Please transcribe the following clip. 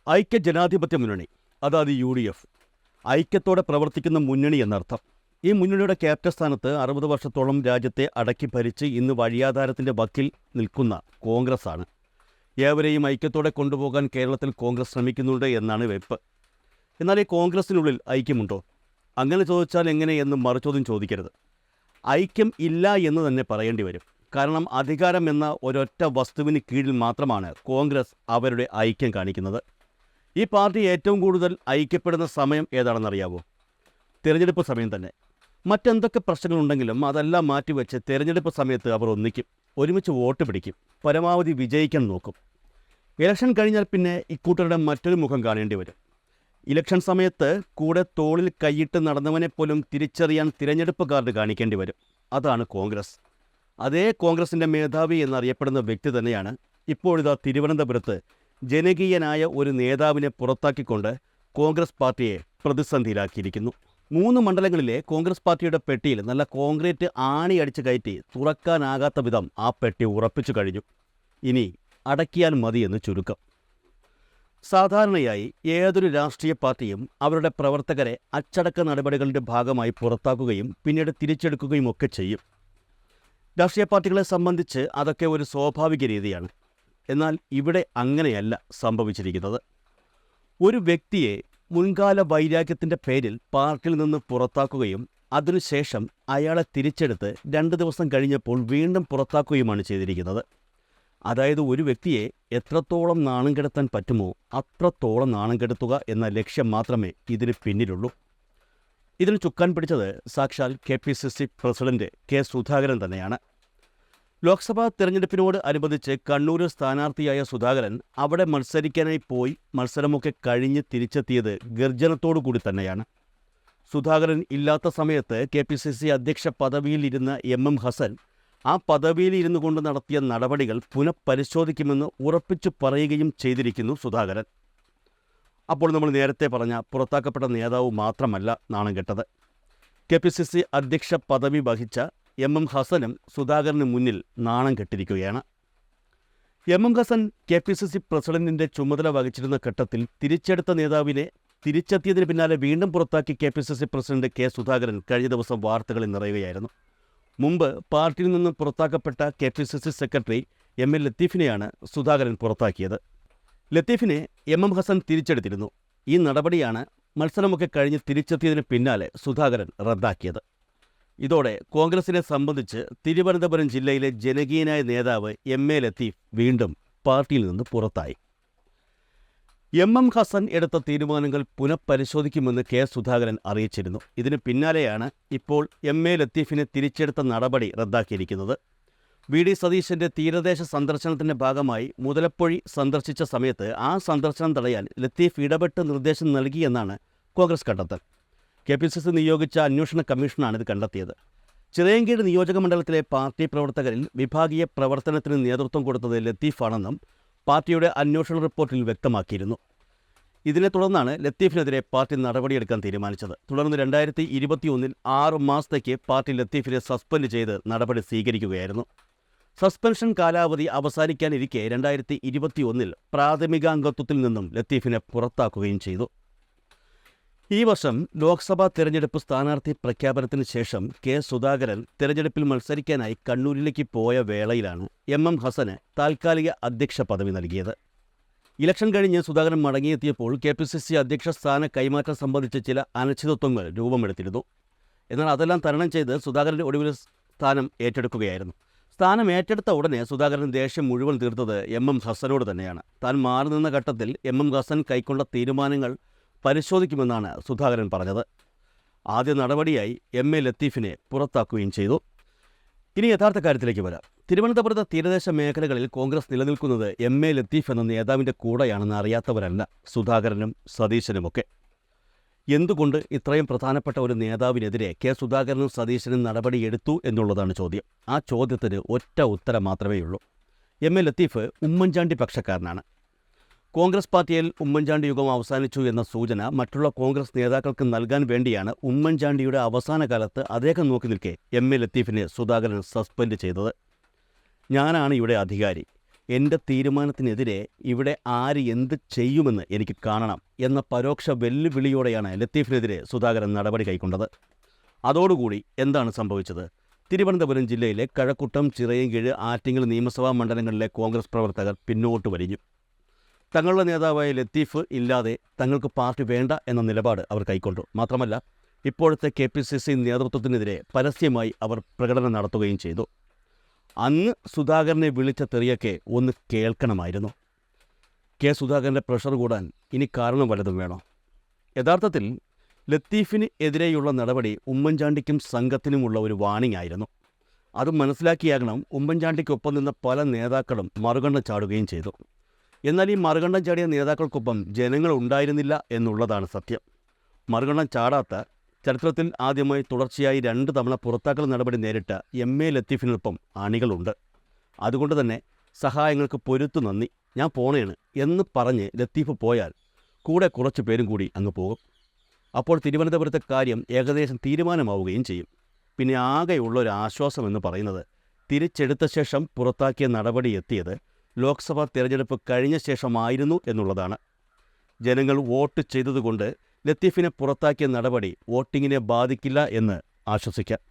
ഐക്യജനാധിപത്യ മുന്നണി, അതായത് UDF, ഐക്യത്തോടെ പ്രവർത്തിക്കുന്ന മുന്നണി എന്നർത്ഥം. ഈ മുന്നണിയുടെ ക്യാപ്റ്റൻ സ്ഥാനത്ത് 60 വർഷത്തോളം രാജ്യത്തെ അടക്കി ഭരിച്ച് ഇന്ന് വഴിയാധാരത്തിൻ്റെ വക്കിൽ നിൽക്കുന്ന കോൺഗ്രസ്സാണ്. ഏവരെയും ഐക്യത്തോടെ കൊണ്ടുപോകാൻ കേരളത്തിൽ കോൺഗ്രസ് ശ്രമിക്കുന്നുണ്ട് എന്നാണ് വെപ്പ്. എന്നാൽ ഈ കോൺഗ്രസിനുള്ളിൽ ഐക്യമുണ്ടോ? അങ്ങനെ ചോദിച്ചാൽ എങ്ങനെ എന്ന് മറുചോദ്യം ചോദിക്കരുത്. ഐക്യം ഇല്ല എന്ന് തന്നെ പറയേണ്ടി വരും. കാരണം അധികാരം എന്ന ഒരൊറ്റ വസ്തുവിന് കീഴിൽ മാത്രമാണ് കോൺഗ്രസ് അവരുടെ ഐക്യം കാണിക്കുന്നത്. ഈ പാർട്ടി ഏറ്റവും കൂടുതൽ ഐക്യപ്പെടുന്ന സമയം ഏതാണെന്നറിയാവോ? തിരഞ്ഞെടുപ്പ് സമയം തന്നെ. മറ്റെന്തൊക്കെ പ്രശ്നങ്ങളുണ്ടെങ്കിലും അതെല്ലാം മാറ്റിവെച്ച് തിരഞ്ഞെടുപ്പ് സമയത്ത് അവർ ഒന്നിക്കും, ഒരുമിച്ച് വോട്ട് പിടിക്കും, പരമാവധി വിജയിക്കാൻ നോക്കും. ഇലക്ഷൻ കഴിഞ്ഞാൽ പിന്നെ ഇക്കൂട്ടരുടെ മറ്റൊരു മുഖം കാണേണ്ടി വരും. ഇലക്ഷൻ സമയത്ത് കൂടെ തോളിൽ കൈയിട്ട് നടന്നവനെപ്പോലും തിരിച്ചറിയാൻ തിരഞ്ഞെടുപ്പ് കാർഡ് കാണിക്കേണ്ടി വരും. അതാണ് കോൺഗ്രസ്. അതേ കോൺഗ്രസിൻ്റെ മേധാവി എന്നറിയപ്പെടുന്ന വ്യക്തി തന്നെയാണ് ഇപ്പോഴിതാ തിരുവനന്തപുരത്ത് ജനകീയനായ ഒരു നേതാവിനെ പുറത്താക്കിക്കൊണ്ട് കോൺഗ്രസ് പാർട്ടിയെ പ്രതിസന്ധിയിലാക്കിയിരിക്കുന്നു. 3 മണ്ഡലങ്ങളിലെ കോൺഗ്രസ് പാർട്ടിയുടെ പെട്ടിയിൽ നല്ല കോൺക്രീറ്റ് ആണി അടിച്ചു കയറ്റി തുറക്കാനാകാത്ത വിധം ആ പെട്ടി ഉറപ്പിച്ചു കഴിഞ്ഞു. ഇനി അടക്കിയാൽ മതിയെന്ന് ചുരുക്കം. സാധാരണയായി ഏതൊരു രാഷ്ട്രീയ പാർട്ടിയും അവരുടെ പ്രവർത്തകരെ അച്ചടക്ക നടപടികളുടെ ഭാഗമായി പുറത്താക്കുകയും പിന്നീട് തിരിച്ചെടുക്കുകയും ഒക്കെ ചെയ്യും. രാഷ്ട്രീയ പാർട്ടികളെ സംബന്ധിച്ച് അതൊക്കെ ഒരു സ്വാഭാവിക രീതിയാണ്. എന്നാൽ ഇവിടെ അങ്ങനെയല്ല സംഭവിച്ചിരിക്കുന്നത്. ഒരു വ്യക്തിയെ മുൻകാല വൈരാഗ്യത്തിൻ്റെ പേരിൽ പാർട്ടിയിൽ നിന്ന് പുറത്താക്കുകയും അതിനുശേഷം അയാളെ തിരിച്ചെടുത്ത് 2 ദിവസം കഴിഞ്ഞപ്പോൾ വീണ്ടും പുറത്താക്കുകയുമാണ് ചെയ്തിരിക്കുന്നത്. അതായത് ഒരു വ്യക്തിയെ എത്രത്തോളം നാണം കെടുത്താൻ പറ്റുമോ അത്രത്തോളം നാണം കെടുത്തുക എന്ന ലക്ഷ്യം മാത്രമേ ഇതിന് പിന്നിലുള്ളൂ. ഇതിന് ചുക്കാൻ പിടിച്ചത് സാക്ഷാൽ KPCC പ്രസിഡന്റ് K. സുധാകരൻ തന്നെയാണ്. ലോക്സഭാ തെരഞ്ഞെടുപ്പിനോട് അനുബന്ധിച്ച് കണ്ണൂരിൽ സ്ഥാനാർത്ഥിയായ സുധാകരൻ അവിടെ മത്സരിക്കാനായി പോയി മത്സരമൊക്കെ കഴിഞ്ഞ് തിരിച്ചെത്തിയത് ഗർജനത്തോടു കൂടി തന്നെയാണ്. സുധാകരൻ ഇല്ലാത്ത സമയത്ത് KPCC അധ്യക്ഷ പദവിയിലിരുന്ന MM ഹസൻ ആ പദവിയിൽ ഇരുന്നു കൊണ്ട് നടത്തിയ നടപടികൾ പുനഃപരിശോധിക്കുമെന്ന് ഉറപ്പിച്ചു പറയുകയും ചെയ്തിരിക്കുന്നു സുധാകരൻ. അപ്പോൾ നമ്മൾ നേരത്തെ പറഞ്ഞ പുറത്താക്കപ്പെട്ട നേതാവ് മാത്രമല്ല നാണം കെട്ടത്. KPCC അധ്യക്ഷ പദവി വഹിച്ച MM ഹസനും സുധാകരന് മുന്നിൽ നാണം കെട്ടിരിക്കുകയാണ്. MM ഹസൻ KPCC പ്രസിഡന്റിന്റെ ചുമതല വഹിച്ചിരുന്ന ഘട്ടത്തിൽ തിരിച്ചെടുത്ത നേതാവിനെ തിരിച്ചെത്തിയതിന് പിന്നാലെ വീണ്ടും പുറത്താക്കി KPCC പ്രസിഡന്റ് K. സുധാകരൻ കഴിഞ്ഞ ദിവസം വാർത്തകളിൽ നിറയുകയായിരുന്നു. മുമ്പ് പാർട്ടിയിൽ നിന്നും പുറത്താക്കപ്പെട്ട KPCC സെക്രട്ടറി MA ലത്തീഫിനെയാണ് സുധാകരൻ പുറത്താക്കിയത്. ലത്തീഫിനെ MM ഹസൻ തിരിച്ചെടുത്തിരുന്നു. ഈ നടപടിയാണ് മത്സരമൊക്കെ കഴിഞ്ഞ് തിരിച്ചെത്തിയതിന് പിന്നാലെ സുധാകരൻ റദ്ദാക്കിയത്. ഇതോടെ കോൺഗ്രസിനെ സംബന്ധിച്ച് തിരുവനന്തപുരം ജില്ലയിലെ ജനകീയനായ നേതാവ് MA ലത്തീഫ് വീണ്ടും പാർട്ടിയിൽ നിന്ന് പുറത്തായി. MM ഹസൻ എടുത്ത തീരുമാനങ്ങൾ പുനഃപരിശോധിക്കുമെന്ന് K. സുധാകരൻ അറിയിച്ചിരുന്നു. ഇതിന് പിന്നാലെയാണ് ഇപ്പോൾ MA ലത്തീഫിനെ തിരിച്ചെടുത്ത നടപടി റദ്ദാക്കിയിരിക്കുന്നത്. VD സതീശൻ്റെ തീരദേശ സന്ദർശനത്തിൻ്റെ ഭാഗമായി മുതലപ്പൊഴി സന്ദർശിച്ച സമയത്ത് ആ സന്ദർശനം തടയാൻ ലത്തീഫ് ഇടപെട്ട് നിർദ്ദേശം നൽകിയെന്നാണ് കോൺഗ്രസ് കണ്ടെത്തൽ. KPCC നിയോഗിച്ച അന്വേഷണ കമ്മീഷനാണ് ഇത് കണ്ടെത്തിയത്. ചിറയൻകീഴ് നിയോജക മണ്ഡലത്തിലെ പാർട്ടി പ്രവർത്തകരിൽ വിഭാഗീയ പ്രവർത്തനത്തിന് നേതൃത്വം കൊടുത്തത് ലത്തീഫാണെന്നും പാർട്ടിയുടെ അന്വേഷണ റിപ്പോർട്ടിൽ വ്യക്തമാക്കിയിരുന്നു. ഇതിനെ തുടർന്നാണ് ലത്തീഫിനെതിരെ പാർട്ടി നടപടിയെടുക്കാൻ തീരുമാനിച്ചത്. തുടർന്ന് 2021 6 മാസത്തേക്ക് പാർട്ടി ലത്തീഫിനെ സസ്പെൻഡ് ചെയ്ത് നടപടി സ്വീകരിക്കുകയായിരുന്നു. സസ്പെൻഷൻ കാലാവധി അവസാനിക്കാനിരിക്കെ 2021 പ്രാഥമികാംഗത്വത്തിൽ നിന്നും ലത്തീഫിനെ പുറത്താക്കുകയും ചെയ്തു. ഈ വർഷം ലോക്സഭാ തെരഞ്ഞെടുപ്പ് സ്ഥാനാർത്ഥി പ്രഖ്യാപനത്തിന് ശേഷം K. സുധാകരൻ തെരഞ്ഞെടുപ്പിൽ മത്സരിക്കാനായി കണ്ണൂരിലേക്ക് പോയ വേളയിലാണ് MM ഹസന് താൽക്കാലിക അധ്യക്ഷ പദവി നൽകിയത്. ഇലക്ഷൻ കഴിഞ്ഞ് സുധാകരൻ മടങ്ങിയെത്തിയപ്പോൾ KPCC അധ്യക്ഷ സ്ഥാന കൈമാറ്റം സംബന്ധിച്ച് ചില അനിശ്ചിതത്വങ്ങൾ രൂപമെടുത്തിരുന്നു. എന്നാൽ അതെല്ലാം തരണം ചെയ്ത് സുധാകരൻ്റെ ഒടുവിൽ സ്ഥാനം ഏറ്റെടുക്കുകയായിരുന്നു. സ്ഥാനം ഏറ്റെടുത്ത ഉടനെ സുധാകരൻ ദേഷ്യം മുഴുവൻ തീർത്തത് MM ഹസനോട് തന്നെയാണ്. താൻ മാറി നിന്ന ഘട്ടത്തിൽ MM ഹസൻ കൈക്കൊണ്ട തീരുമാനങ്ങൾ പരിശോധിക്കുമെന്നാണ് സുധാകരൻ പറഞ്ഞത്. ആദ്യ നടപടിയായി MA ലത്തീഫിനെ പുറത്താക്കുകയും ചെയ്തു. ഇനി യഥാർത്ഥ കാര്യത്തിലേക്ക് വരാം. തിരുവനന്തപുരത്തെ തീരദേശ മേഖലകളിൽ കോൺഗ്രസ് നിലനിൽക്കുന്നത് MA ലത്തീഫ് എന്ന നേതാവിൻ്റെ കൂടെയാണെന്ന് അറിയാത്തവരല്ല സുധാകരനും സതീശനുമൊക്കെ. എന്തുകൊണ്ട് ഇത്രയും പ്രധാനപ്പെട്ട ഒരു നേതാവിനെതിരെ K. സുധാകരനും സതീശനും നടപടിയെടുത്തു എന്നുള്ളതാണ് ചോദ്യം. ആ ചോദ്യത്തിന് ഒറ്റ ഉത്തരം മാത്രമേ ഉള്ളൂ. MA ലത്തീഫ് ഉമ്മൻചാണ്ടി പക്ഷക്കാരനാണ്. കോൺഗ്രസ് പാർട്ടിയിൽ ഉമ്മൻചാണ്ടി യുഗം അവസാനിച്ചു എന്ന സൂചന മറ്റുള്ള കോൺഗ്രസ് നേതാക്കൾക്ക് നൽകാൻ വേണ്ടിയാണ് ഉമ്മൻചാണ്ടിയുടെ അവസാന കാലത്ത് അദ്ദേഹം നോക്കി നിൽക്കെ MA ലത്തീഫിനെ സുധാകരൻ സസ്പെൻഡ് ചെയ്തത്. ഞാനാണ് ഇവിടെ അധികാരി, എൻ്റെ തീരുമാനത്തിനെതിരെ ഇവിടെ ആര് എന്ത് ചെയ്യുമെന്ന് എനിക്ക് കാണണം എന്ന പരോക്ഷ വെല്ലുവിളിയോടെയാണ് ലത്തീഫിനെതിരെ സുധാകരൻ നടപടി കൈക്കൊണ്ടത്. അതോടുകൂടി എന്താണ് സംഭവിച്ചത്? തിരുവനന്തപുരം ജില്ലയിലെ കഴക്കൂട്ടം, ചിറയൻകീഴ്, ആറ്റിങ്ങൽ നിയമസഭാ മണ്ഡലങ്ങളിലെ കോൺഗ്രസ് പ്രവർത്തകർ പിന്നോട്ട് വലിഞ്ഞു. തങ്ങളുടെ നേതാവായ ലത്തീഫ് ഇല്ലാതെ തങ്ങൾക്ക് പാർട്ടി വേണ്ട എന്ന നിലപാട് അവർ കൈക്കൊണ്ടു. മാത്രമല്ല, ഇപ്പോഴത്തെ KPCC നേതൃത്വത്തിനെതിരെ പരസ്യമായി അവർ പ്രകടനം നടത്തുകയും ചെയ്തു. അന്ന് സുധാകരനെ വിളിച്ച തെറിയൊക്കെ ഒന്ന് കേൾക്കണമായിരുന്നു. സുധാകരൻ്റെ പ്രഷർ കൂടാൻ ഇനി കാരണം വല്ലതും വേണോ? യഥാർത്ഥത്തിൽ ലത്തീഫിന് എതിരെയുള്ള നടപടി ഉമ്മൻചാണ്ടിക്കും സംഘത്തിനുമുള്ള ഒരു വാണിംഗ് ആയിരുന്നു. അത് മനസ്സിലാക്കിയാകണം ഉമ്മൻചാണ്ടിക്കൊപ്പം നിന്ന പല നേതാക്കളും മറുകണ്ഠം ചാടുകയും ചെയ്തു. എന്നാൽ ഈ മറുകണ്ഠം ചാടിയ നേതാക്കൾക്കൊപ്പം ജനങ്ങൾ ഉണ്ടായിരുന്നില്ല എന്നുള്ളതാണ് സത്യം. മറുകണ്ഠം ചാടാത്ത, ചരിത്രത്തിൽ ആദ്യമായി തുടർച്ചയായി 2 തവണ പുറത്താക്കൽ നടപടി നേരിട്ട MA ലത്തീഫിനൊപ്പം അണികളുണ്ട്. അതുകൊണ്ട് തന്നെ സഹായങ്ങൾക്ക് പൊരുത്തു നന്ദി, ഞാൻ പോണേണ് എന്ന് പറഞ്ഞ് ലത്തീഫ് പോയാൽ കൂടെ കുറച്ച് പേരും കൂടി അങ്ങ് പോകും. അപ്പോൾ തിരുവനന്തപുരത്തെ കാര്യം ഏകദേശം തീരുമാനമാവുകയും ചെയ്യും. പിന്നെ ആകെയുള്ള ഒരു ആശ്വാസം എന്ന് പറയുന്നത് തിരിച്ചെടുത്ത ശേഷം പുറത്താക്കിയ നടപടി എത്തിയത് ലോക്സഭാ തിരഞ്ഞെടുപ്പ് കഴിഞ്ഞ ശേഷമായിരുന്നു എന്നുള്ളതാണ്. ജനങ്ങൾ വോട്ട് ചെയ്തതുകൊണ്ട് ലത്തീഫിനെ പുറത്താക്കിയ നടപടി വോട്ടിങ്ങിനെ ബാധിക്കില്ല എന്ന് ആശ്വസിക്കാം.